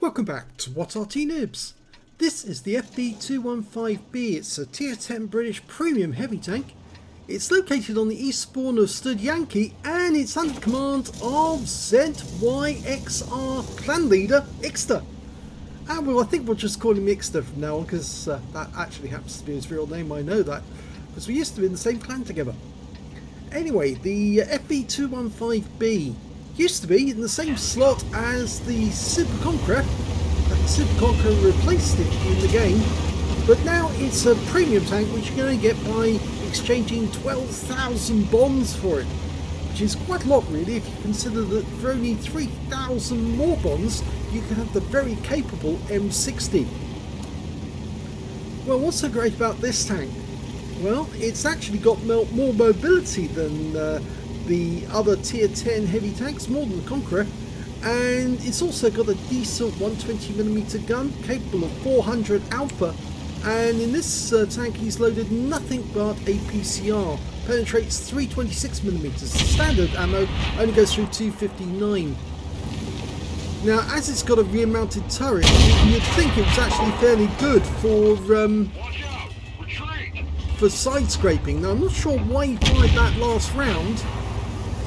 Welcome back to What Arty Noobs. This is the FV215b. It's a tier 10 British premium heavy tank. It's located on the east spawn of Studzianki and it's under the command of zyxrclanleaderiksta101. Well, I think we'll just call him Ixta from now on because that actually happens to be his real name. I know that because we used to be in the same clan together. Anyway, the FV215b used to be in the same slot as the Super Conqueror. The Super Conqueror replaced it in the game, but now it's a premium tank which you're going to get by exchanging 12,000 bonds for it, which is quite a lot really if you consider that for only 3,000 more bonds you can have the very capable M60. Well, what's so great about this tank? Well, it's actually got more mobility than the other tier 10 heavy tanks, more than the Conqueror, and it's also got a decent 120mm gun capable of 400 alpha, and in this tank he's loaded nothing but a PCR, penetrates 326mm. The standard ammo only goes through 259. Now, as it's got a rear mounted turret, you'd think it was actually fairly good for side scraping. Now, I'm not sure why he fired that last round.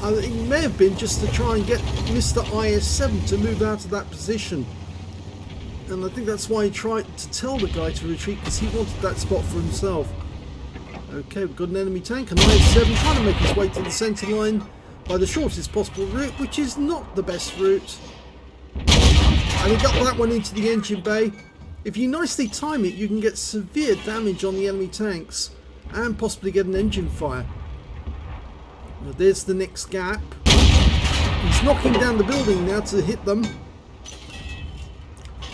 It may have been just to try and get Mr. IS-7 to move out of that position. And I think that's why he tried to tell the guy to retreat, because he wanted that spot for himself. Okay, we've got an enemy tank, an IS-7 trying to make his way to the centre line by the shortest possible route, which is not the best route. And he got that one into the engine bay. If you nicely time it, you can get severe damage on the enemy tanks and possibly get an engine fire. Well, there's the next gap. He's knocking down the building now to hit them.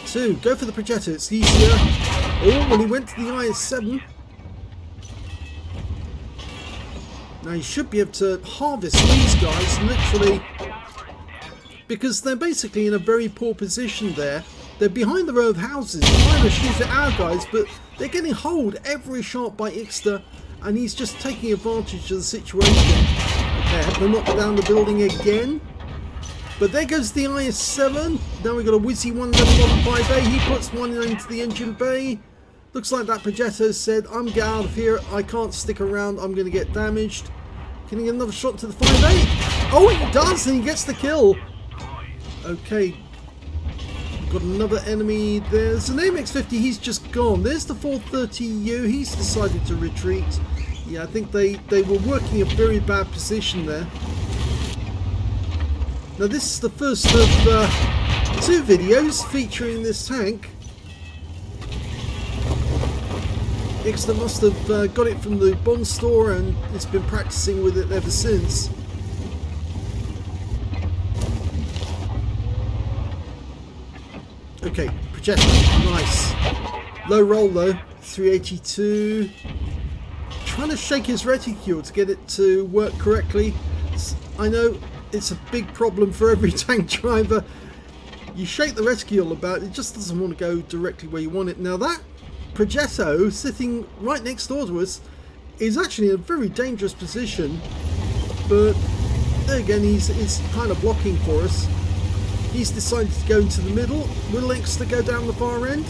2, go for the projector, it's easier. Oh, when he went to the IS-7. Now he should be able to harvest these guys, literally, because they're basically in a very poor position there. They're behind the row of houses, trying to shoot at our guys, but they're getting holed every shot by Ixta, and he's just taking advantage of the situation. Okay, have to knock down the building again. But there goes the IS-7. Now we've got a Wizzy 11115A. He puts one into the engine bay. Looks like that Progetto said, I'm getting out of here. I can't stick around. I'm going to get damaged. Can he get another shot to the 5A? Oh, he does, and he gets the kill. Okay. Got another enemy. There's an AMX-50. He's just gone. There's the 430U. He's decided to retreat. Yeah, I think they were working a very bad position there. Now this is the first of 2 videos featuring this tank. Ixta must have got it from the bomb store and it's been practicing with it ever since. Okay, projector, nice. Low roll though, 382. Trying to shake his reticule to get it to work correctly. I know it's a big problem for every tank driver. You shake the reticule about, it just doesn't want to go directly where you want it. Now that Progetto sitting right next door to us is actually in a very dangerous position, but there again he's kind of blocking for us. He's decided to go into the middle. Will Ixta go down the far end?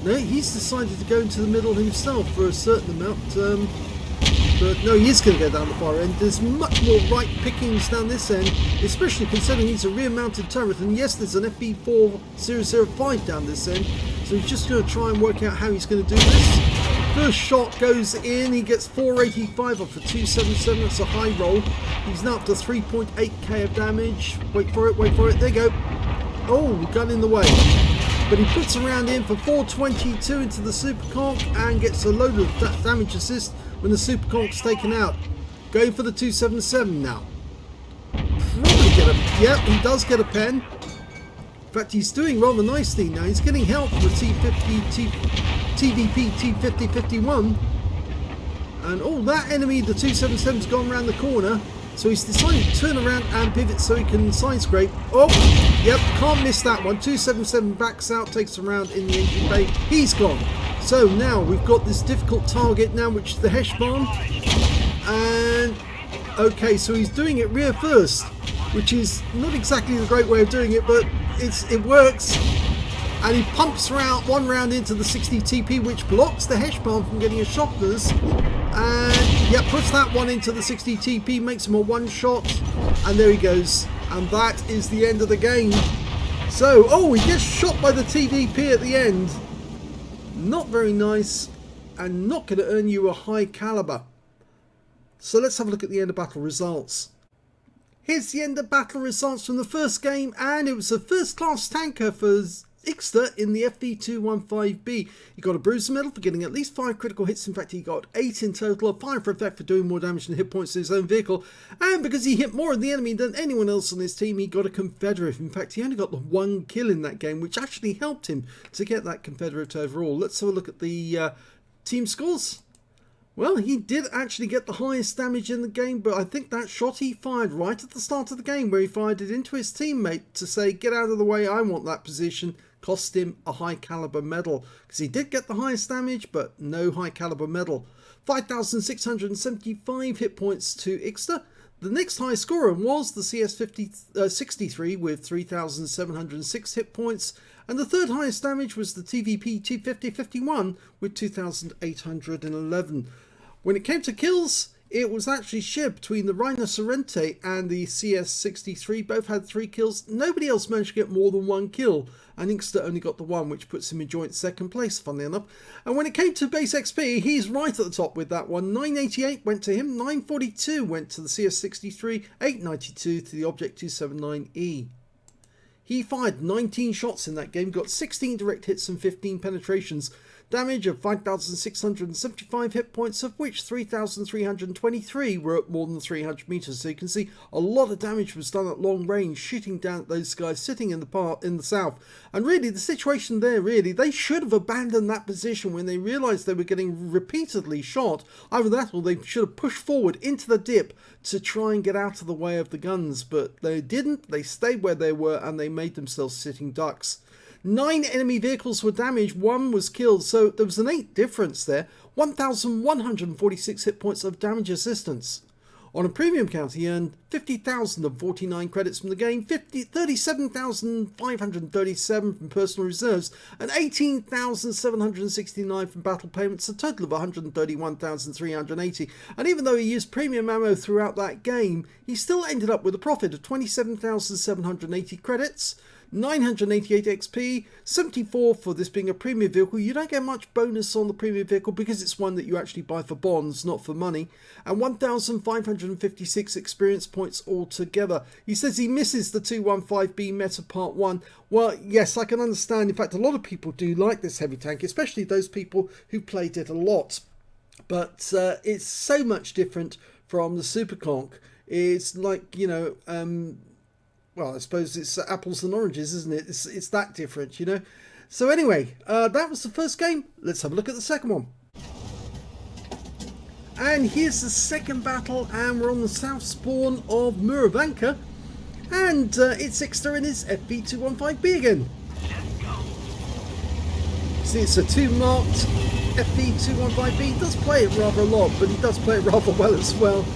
No, he's decided to go into the middle himself for a certain amount. But no, he is going to go down the far end. There's much more right pickings down this end, especially considering he's a rear mounted turret. And yes, there's an FV215 down this end. So he's just going to try and work out how he's going to do this. First shot goes in. He gets 485 off a 277. That's a high roll. He's now up to 3.8k of damage. Wait for it, wait for it. There you go. Oh, gun in the way. But he puts a round in for 422 into the Super Conch and gets a load of damage assist when the Super Conch's taken out. Going for the 277 now. Probably get a... Yep, he does get a pen. In fact, he's doing rather nicely now. He's getting help from the TVP T5051. And oh, that enemy, the 277's gone around the corner. So he's decided to turn around and pivot so he can side scrape. Oh, yep, can't miss that one. 277 backs out, takes a round in the engine bay. He's gone. So now we've got this difficult target now, which is the Hesh bomb. And okay, so he's doing it rear first, which is not exactly the great way of doing it, but it works. And he pumps one round into the 60 TP, which blocks the Hesh bomb from getting a sharpness. And yeah, puts that one into the 60 TP, makes him a one shot. And there he goes. And that is the end of the game. So, oh, he gets shot by the TDP at the end. Not very nice. And not going to earn you a high caliber. So let's have a look at the end of battle results. Here's the end of battle results from the first game. And it was a first class tanker for Zyxrclanleaderiksta in the FV215b. He got a bruiser medal for getting at least 5 critical hits. In fact, he got 8 in total, a 5 for effect for doing more damage than hit points to his own vehicle. And because he hit more of the enemy than anyone else on his team, he got a Confederate. In fact, he only got the 1 kill in that game, which actually helped him to get that Confederate overall. Let's have a look at the team scores. Well, he did actually get the highest damage in the game, but I think that shot he fired right at the start of the game, where he fired it into his teammate to say, get out of the way, I want that position, cost him a high caliber medal. Because he did get the highest damage, but no high caliber medal. 5,675 hit points to Zyxrclanleaderiksta. The next high scorer was the CS63 with 3,706 hit points. And the third highest damage was the TVP-250-51 with 2,811. When it came to kills, it was actually shared between the Rhinocerente and the CS63. Both had 3 kills. Nobody else managed to get more than 1 kill. And Zyxrclanleaderiksta only got the 1, which puts him in joint second place, funnily enough. And when it came to base XP, he's right at the top with that one. 988 went to him, 942 went to the CS63, 892 to the Object 279E. He fired 19 shots in that game, got 16 direct hits and 15 penetrations. Damage of 5,675 hit points, of which 3,323 were at more than 300 meters. So you can see a lot of damage was done at long range, shooting down at those guys sitting in the south. And really, the situation there, they should have abandoned that position when they realized they were getting repeatedly shot. Either that or they should have pushed forward into the dip to try and get out of the way of the guns. But they didn't. They stayed where they were and they made themselves sitting ducks. 9 enemy vehicles were damaged, 1 was killed, so there was an 8 difference there. 1,146 hit points of damage assistance. On a premium count, he earned 50,049 credits from the game, 37,537 from personal reserves, and 18,769 from battle payments, a total of 131,380. And even though he used premium ammo throughout that game, he still ended up with a profit of 27,780 credits, 988 XP, 74 for this being a premium vehicle. You don't get much bonus on the premium vehicle because it's one that you actually buy for bonds, not for money, and 1,556 experience points altogether. He says he misses the 215B meta part 1. Well, yes, I can understand. In fact, a lot of people do like this heavy tank, especially those people who played it a lot. But it's so much different from the Superconk. It's like, you know, well, I suppose it's apples and oranges, isn't it? It's that different, you know. So anyway, that was the first game. Let's have a look at the second one. And here's the second battle, and we're on the south spawn of Murovanka. And it's Zyxrclanleaderiksta and his FV215b again. See, it's a 2-marked FV215b. He does play it rather a lot, but he does play it rather well as well.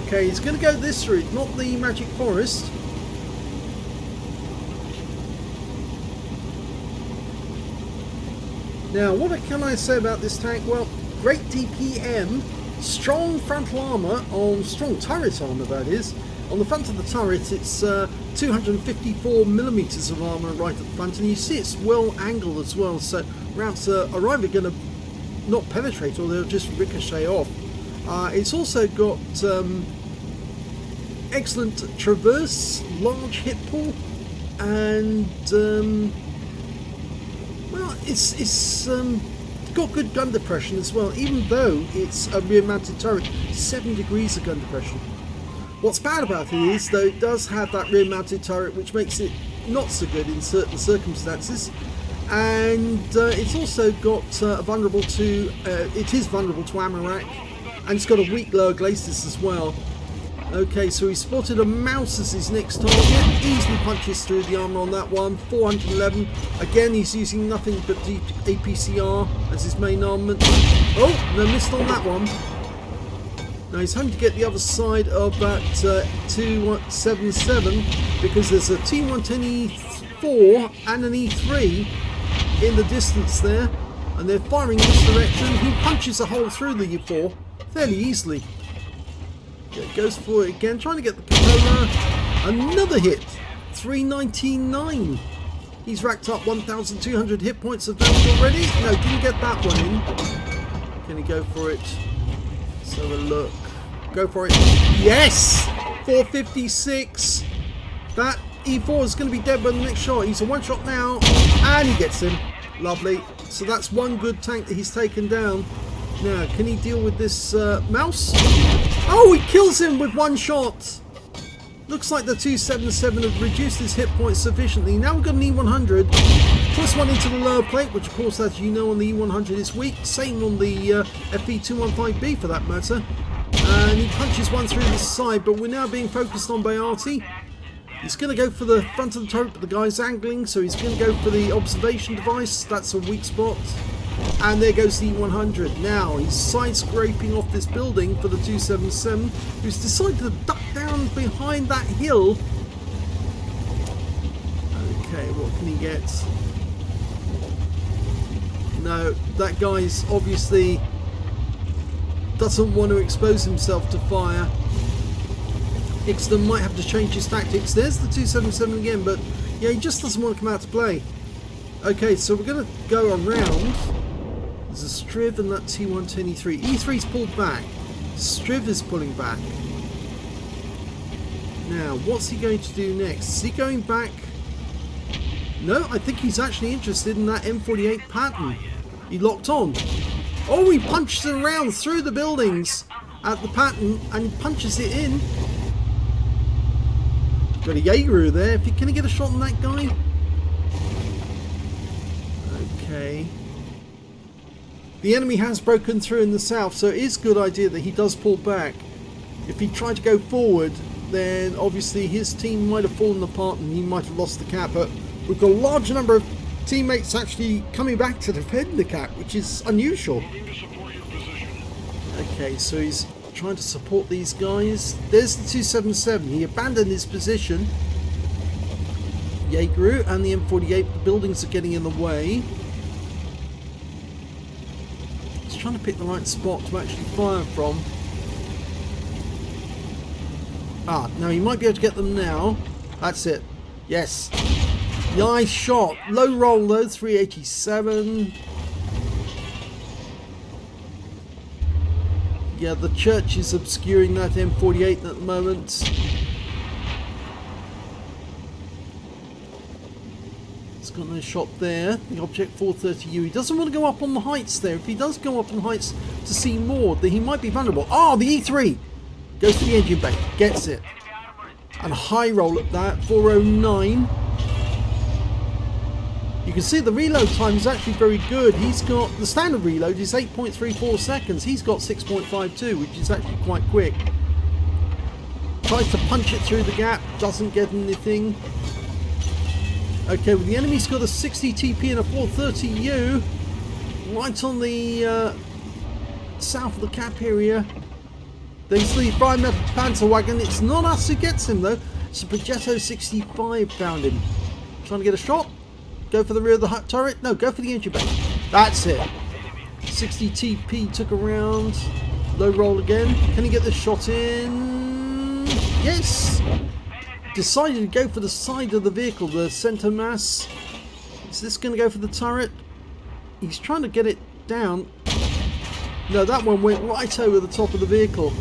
Okay, he's going to go this route, not the Magic Forest. Now, what can I say about this tank? Well, great DPM, strong frontal armour, on strong turret armour that is. On the front of the turret, it's 254mm of armour right at the front, and you see it's well angled as well, so rounds are either going to not penetrate or they'll just ricochet off. It's also got excellent traverse, large hit pool, and well, it's got good gun depression as well, even though it's a rear mounted turret. 7 degrees of gun depression. What's bad about it is, though, it does have that rear mounted turret, which makes it not so good in certain circumstances. And it's also got vulnerable to it is vulnerable to ammo rack, and it's got a weak lower glacis as well. Okay, so he spotted a mouse as his next target, easily punches through the armour on that one. 411. Again, he's using nothing but deep APCR as his main armament. Oh, no, missed on that one. Now he's having to get the other side of that 277 because there's a T110E4 and an E3 in the distance there, and they're firing in this direction. He punches a hole through the E4 fairly easily. Yeah, goes for it again, trying to get the Corona. Another hit, 399. He's racked up 1,200 hit points of damage already. No, didn't get that one in. Can he go for it? Let's have a look. Go for it. Yes! 456. That E4 is going to be dead by the next shot. He's a one shot now, and he gets him. Lovely. So that's one good tank that he's taken down. Now, can he deal with this mouse? Oh, he kills him with one shot. Looks like the 277 have reduced his hit points sufficiently. Now we've got an E100. Puts one into the lower plate, which of course, as you know, on the E100 is weak. Same on the FV215b for that matter. And he punches one through the side, but we're now being focused on by Arty. He's going to go for the front of the turret, but the guy's angling, so he's going to go for the observation device. That's a weak spot. And there goes the E100. Now he's side scraping off this building for the 277, who's decided to duck down behind that hill. Okay, what can he get? No, that guy's obviously doesn't want to expose himself to fire. Ixton might have to change his tactics. There's the 277 again, but yeah, he just doesn't want to come out to play. Okay, so we're going to go around. There's a Striv and that T110E3. E3's pulled back. Striv is pulling back. Now, what's he going to do next? Is he going back? No, I think he's actually interested in that M48 pattern. He locked on. Oh, he punches it around through the buildings at the pattern and punches it in. Got a Jaeger there. Can he get a shot on that guy? Okay. The enemy has broken through in the south, so it is a good idea that he does pull back. If he tried to go forward, then obviously his team might have fallen apart and he might have lost the cap, but we've got a large number of teammates actually coming back to defend the cap, which is unusual. Okay, so he's trying to support these guys. There's the 277. He abandoned his position. Jaeger and the M48. The buildings are getting in the way. He's trying to pick the right spot to actually fire from. Ah, now he might be able to get them now. That's it. Yes. Nice shot. Low roll though, 387. Yeah, the church is obscuring that M48 at the moment. It's got no shot there. The object 430U. He doesn't want to go up on the heights there. If he does go up on the heights to see more, then he might be vulnerable. Oh, the E3 goes to the engine bay. Gets it. And a high roll at that. 409. You can see the reload time is actually very good. He's got, the standard reload is 8.34 seconds. He's got 6.52, which is actually quite quick. Tries to punch it through the gap, doesn't get anything. Okay, well the enemy's got a 60 TP and a 430U right on the south of the cap area. There's the Prime Metal Panzer Wagon. It's not us who gets him though. It's a Progetto 65 found him. Trying to get a shot. Go for the rear of the turret? No, go for the engine bay. That's it. 60 TP took a round. Low roll again. Can he get this shot in? Yes! Decided to go for the side of the vehicle, the center mass. Is this going to go for the turret? He's trying to get it down. No, that one went right over the top of the vehicle.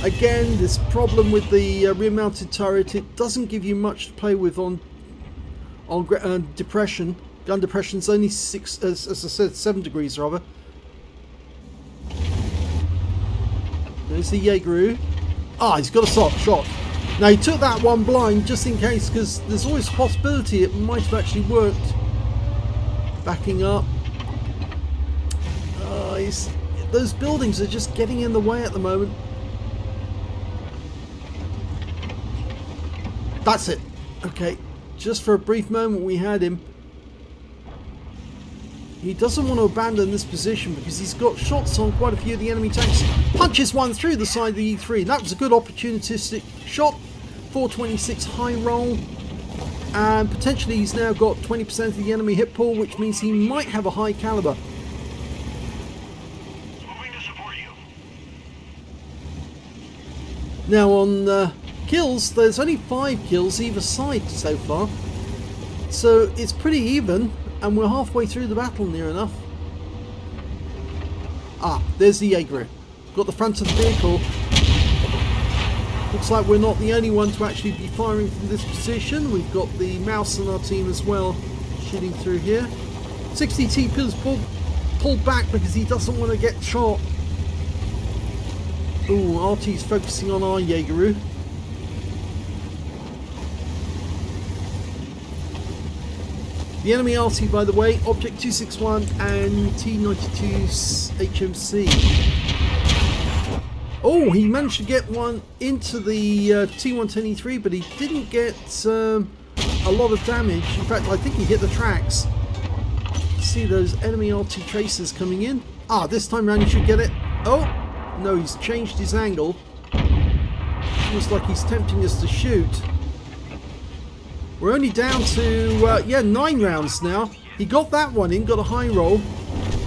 Again, this problem with the rear-mounted turret, it doesn't give you much to play with on depression. Gun depression is only 6, as I said, 7 degrees rather. There's the Jaeger. Ah, he's got a shot. Now he took that one blind just in case, because there's always a possibility it might have actually worked. Backing up. Those buildings are just getting in the way at the moment. That's it. Okay. Just for a brief moment we had him. He doesn't want to abandon this position because he's got shots on quite a few of the enemy tanks. Punches one through the side of the E3. That was a good opportunistic shot. 426 high roll. And potentially he's now got 20% of the enemy hit pool, which means he might have a high caliber. Moving to support you. Now on kills, there's only 5 kills either side so far. So it's pretty even, and we're halfway through the battle near enough. Ah, there's the Jaeger. Got the front of the vehicle. Looks like we're not the only one to actually be firing from this position. We've got the mouse on our team as well, shooting through here. 60 TP's pulled back because he doesn't want to get shot. Ooh, Arty's focusing on our Jaeger. The enemy Arty, by the way, Object 261 and T92 HMC. Oh, he managed to get one into the T110E3, but he didn't get a lot of damage. In fact, I think he hit the tracks. See those enemy Arty tracers coming in? Ah, this time round he should get it. Oh, no, he's changed his angle. Looks like he's tempting us to shoot. We're only down to, 9 rounds now. He got that one in, got a high roll.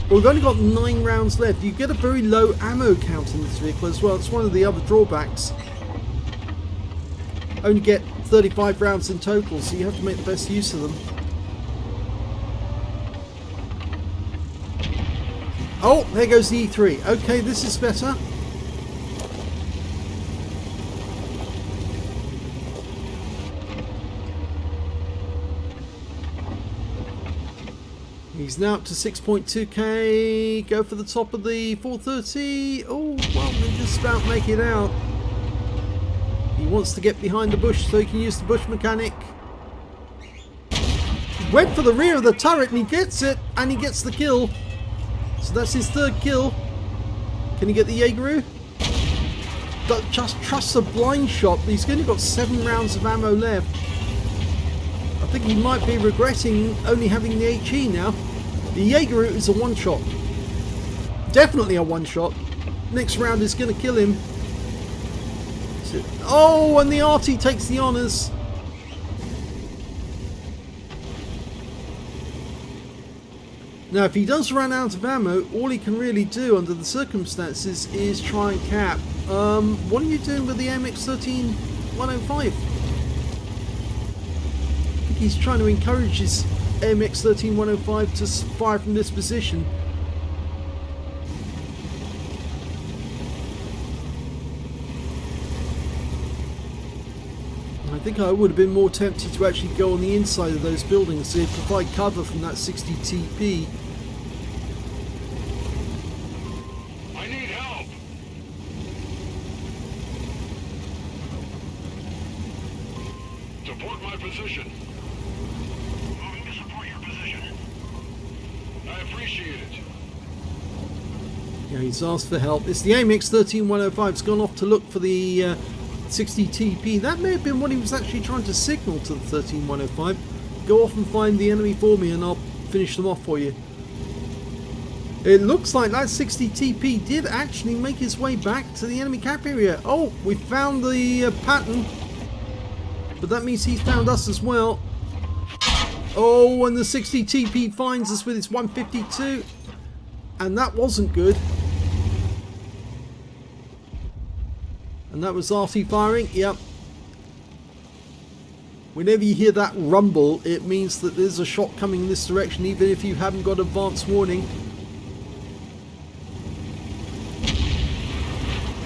But we've only got 9 rounds left. You get a very low ammo count in this vehicle as well. It's one of the other drawbacks. Only get 35 rounds in total, so you have to make the best use of them. Oh, there goes the E3. Okay, this is better. He's now up to 6.2k. Go for the top of the 430. Oh, well, we just about make it out. He wants to get behind the bush so he can use the bush mechanic. Went for the rear of the turret and he gets it, and he gets the kill. So that's his 3rd kill. Can he get the Jaeger? Just trusts a blind shot, but he's only got 7 rounds of ammo left. I think he might be regretting only having the HE now. The Jaeger is a one-shot. Definitely a one-shot. Next round is going to kill him. Oh, and the Arty takes the honours. Now, if he does run out of ammo, all he can really do under the circumstances is try and cap. What are you doing with the AMX-13-105? He's trying to encourage his AMX-13-105 to fire from this position. I think I would have been more tempted to actually go on the inside of those buildings to provide cover from that 60 TP. I need help. Support my position. Moving to support your position. I appreciate it. Yeah, he's asked for help. It's the AMX-13-105. It's gone off to look for the 60 TP. That may have been what he was actually trying to signal to the 13-105. Go off and find the enemy for me and I'll finish them off for you. It looks like that 60 TP did actually make his way back to the enemy cap area. Oh, we found the pattern. But that means he's found us as well. Oh, and the 60 TP finds us with his 152. And that wasn't good. And that was Arty firing. Yep. Whenever you hear that rumble, it means that there's a shot coming in this direction, even if you haven't got advance warning.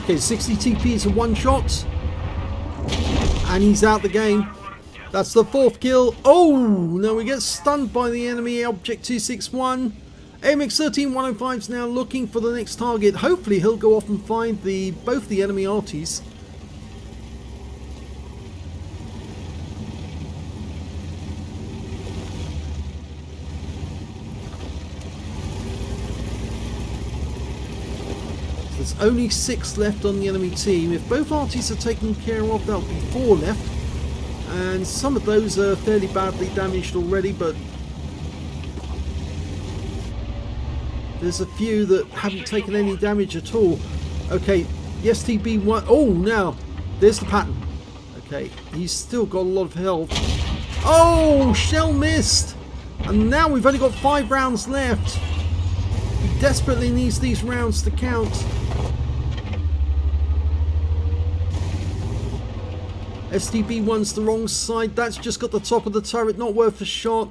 Okay, 60 TP is a one shot. And he's out the game. That's the 4th kill. Oh, no, we get stunned by the enemy Object 261. AMX-13-105 is now looking for the next target. Hopefully he'll go off and find both the enemy Artys. There's only 6 left on the enemy team. If both Artys are taken care of, there'll be 4 left. And some of those are fairly badly damaged already, but There's a few that haven't taken any damage at all. Okay, the STB1... Oh, now, there's the pattern. Okay, he's still got a lot of health. Oh, shell missed. And now we've only got 5 rounds left. He desperately needs these rounds to count. STB1's the wrong side. That's just got the top of the turret. Not worth a shot.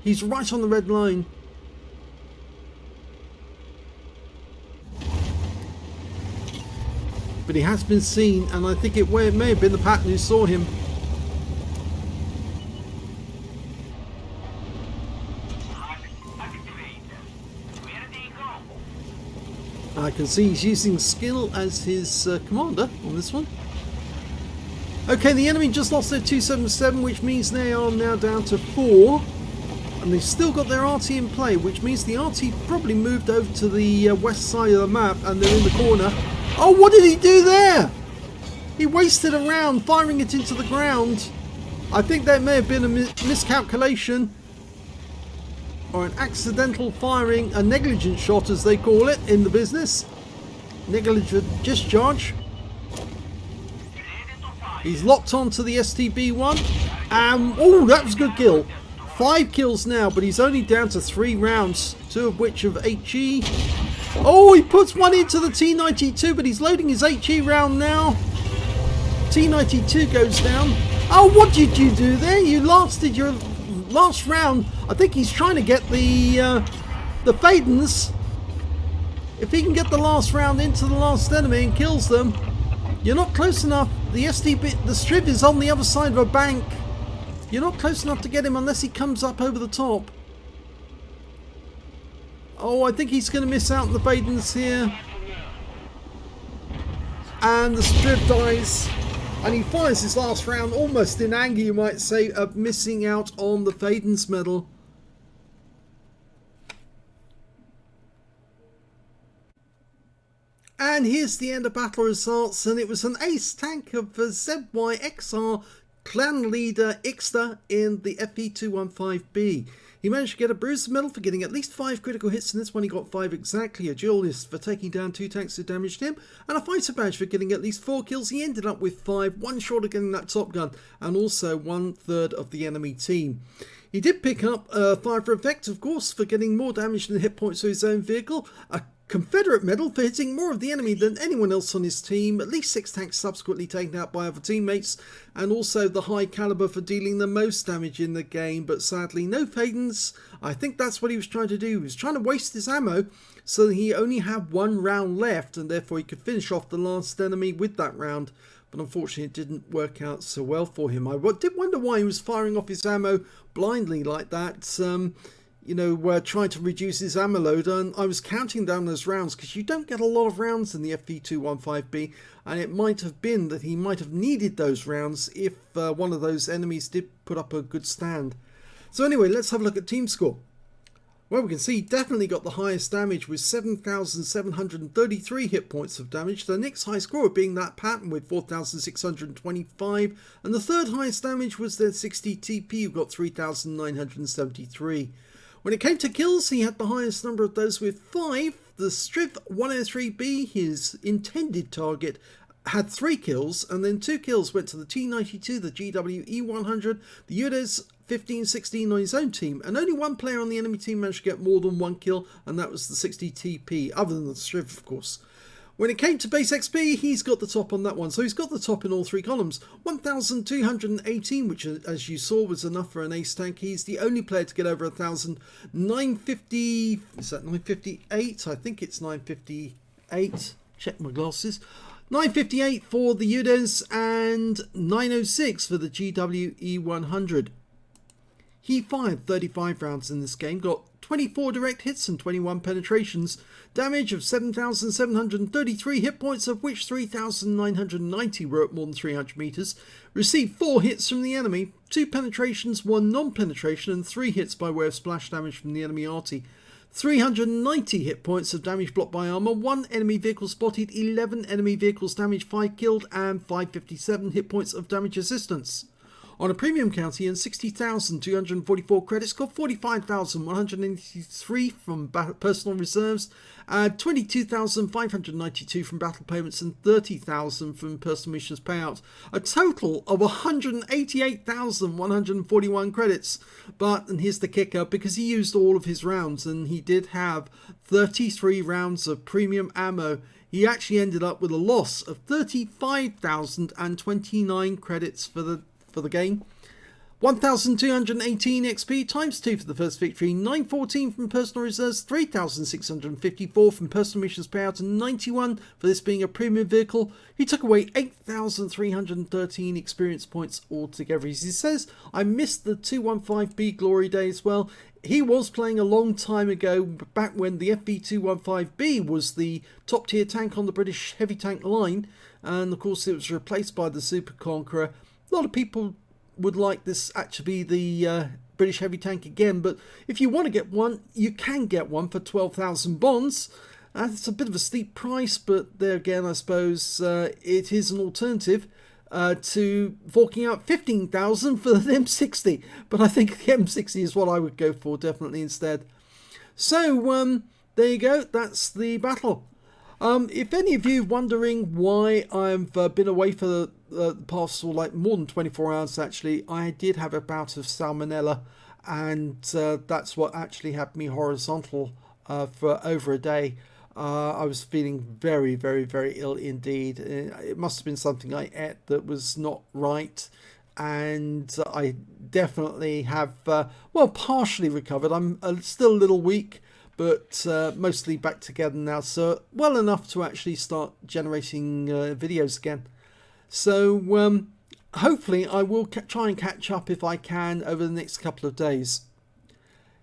He's right on the red line. But he has been seen, and I think it may have been the pattern who saw him. I can see he's using skill as his commander on this one. Okay, the enemy just lost their 277, which means they are now down to 4. And they've still got their Arty in play, which means the Arty probably moved over to the west side of the map, and they're in the corner. Oh, what did he do there? He wasted a round firing it into the ground. I think that may have been a miscalculation. Or an accidental firing, a negligent shot as they call it in the business. Negligent discharge. He's locked onto the STB1. And, oh, that was a good kill. 5 kills now, but he's only down to 3 rounds, 2 of which of HE. Oh, he puts one into the T92, but he's loading his HE round now. T92 goes down. Oh, what did you do there? You lasted your last round. I think he's trying to get the Fadens. If he can get the last round into the last enemy and kills them, you're not close enough. The Striv is on the other side of a bank. You're not close enough to get him unless he comes up over the top. Oh, I think he's going to miss out on the Fadens here. And the Striv dies. And he fires his last round almost in anger, you might say, of missing out on the Fadens medal. And here's the end of battle results, and it was an ace tank of zyxrclanleaderiksta in the FV215b. He managed to get a bruiser medal for getting at least 5 critical hits in this one. He got 5 exactly, a duelist for taking down 2 tanks who damaged him, and a fighter badge for getting at least 4 kills. He ended up with 5, 1 short of getting that top gun, and also 1/3 of the enemy team. He did pick up fire for effect, of course, for getting more damage than hit points to his own vehicle, a Confederate medal for hitting more of the enemy than anyone else on his team, at least 6 tanks subsequently taken out by other teammates, and also the high caliber for dealing the most damage in the game, but sadly no Fadens. I think that's what he was trying to do. He was trying to waste his ammo so that he only had 1 round left, and therefore he could finish off the last enemy with that round. But unfortunately it didn't work out so well for him. I did wonder why he was firing off his ammo blindly like that. You know, trying to reduce his ammo load, and I was counting down those rounds because you don't get a lot of rounds in the FV215b, and it might have been that he might have needed those rounds if one of those enemies did put up a good stand. So anyway, let's have a look at team score. Well, we can see he definitely got the highest damage with 7,733 hit points of damage. The next high scorer being that pattern with 4,625, and the third highest damage was their 60 TP who got 3,973. When it came to kills, he had the highest number of those with 5. The Striv 103b, his intended target, had 3 kills, and then 2 kills went to the T92, the GWE100, the UDES 1516 on his own team, and only 1 player on the enemy team managed to get more than 1 kill, and that was the 60 TP, other than the Striv, of course. When it came to base XP, he's got the top on that one. So he's got the top in all 3 columns. 1,218, which as you saw was enough for an ace tank. He's the only player to get over 1,000. 950, is that 958? I think it's 958. Check my glasses. 958 for the UDES and 906 for the GWE100. He fired 35 rounds in this game, got 24 direct hits and 21 penetrations, damage of 7,733 hit points, of which 3,990 were at more than 300 meters, received 4 hits from the enemy, 2 penetrations, 1 non-penetration, and 3 hits by way of splash damage from the enemy Arty. 390 hit points of damage blocked by armor, 1 enemy vehicle spotted, 11 enemy vehicles damaged, 5 killed, and 557 hit points of damage assistance. On a premium count, he earned 60,244 credits, got 45,183 from personal reserves, 22,592 from battle payments, and 30,000 from personal missions payouts. A total of 188,141 credits. But, and here's the kicker, because he used all of his rounds, and he did have 33 rounds of premium ammo, he actually ended up with a loss of 35,029 credits for the game. 1,218 XP times 2 for the first victory, 914 from personal reserves, 3,654 from personal missions payout, and 91 for this being a premium vehicle. He took away 8,313 experience points altogether. As he says, I missed the 215b glory days. Well, he was playing a long time ago, back when the FV215b was the top tier tank on the British heavy tank line, and of course it was replaced by the Super Conqueror. A lot of people would like this actually be the British heavy tank again, but if you want to get one, you can get one for 12,000 bonds. It's a bit of a steep price, but there again, I suppose it is an alternative to forking out 15,000 for the M60. But I think the M60 is what I would go for definitely instead. So there you go. That's the battle. If any of you are wondering why I've been away for the past like more than 24 hours, actually, I did have a bout of salmonella, and that's what actually had me horizontal for over a day. I was feeling very, very, very ill indeed. It must have been something I ate that was not right, and I definitely have, well, partially recovered. I'm still a little weak, but mostly back together now, so well enough to actually start generating videos again. So hopefully I will try and catch up if I can over the next couple of days.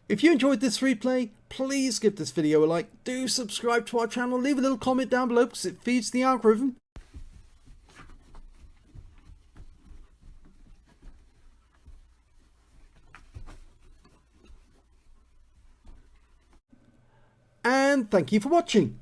If you enjoyed this replay, please give this video a like, do subscribe to our channel, leave a little comment down below because it feeds the algorithm. And thank you for watching.